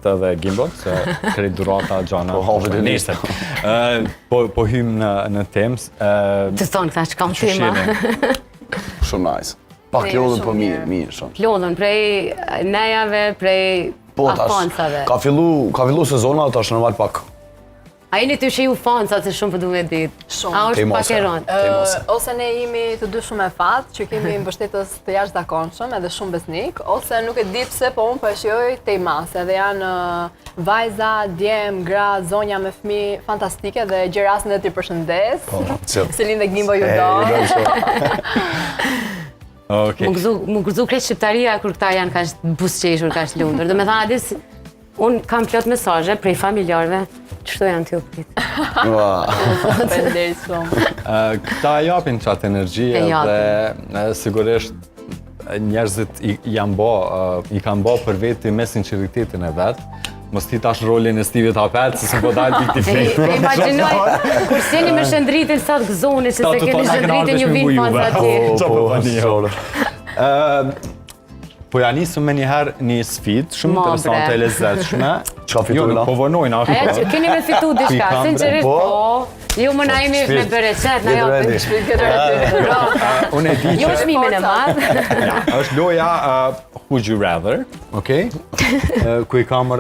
dhe Gimbot, se krejt durata gjana. Po hapet e nesër. Po hym në temë. Të thonë këta që kam tema. Shumë nice. Pak lodhën po mirë shumë. Lodhën prej nejave, prej afansave. Ka fillu sezona, tash normal pak. A jeni të që ju fansat se shumë për du me ditë? Shumë. A është pak e rëndë? Ose ne jemi të dy shumë e fatë, që kemi mbështetës të jashtëzakonshëm edhe shumë besnik, ose nuk e di pse, po unë po e shijoj te i masë, edhe janë vajza, djem, gra, zonja me fëmijë fantastike dhe Gjerasën dhe ti përshëndes. Selin dhe Gimbo ju do. Më gëzu krejt shqiptaria kur këta janë kaq buzëqeshur, kaq lumtur. Do me thënë Adis, unë kam plot mesazhe prej familjarëve. Qështu janë t'ju pëtit? Faleminderit shumë. Këta japin qatë energji dhe sigurisht njerëzit i kanë bo për veti me sinceritetin e vetë. Mos ti tash rolin e Stivit Hapet, se s'm po dalë dik t'i fejtë. E imaginoj, kur s'jeni me shëndritin sa të gëzoni, që se keni shëndritin ju vinë fans atje. Po ja nisëm me njëherë një sfidë, shumë interesante e lezetshme. Qa fitojna? Po vonojnë ashtu. Keni me fitu diçka, sinqerisht po. Jo më na jemi me bëreqet, na japin. Unë e di që... Jo shmimin e madh. është loja Would You Rather, okej? Ku i kam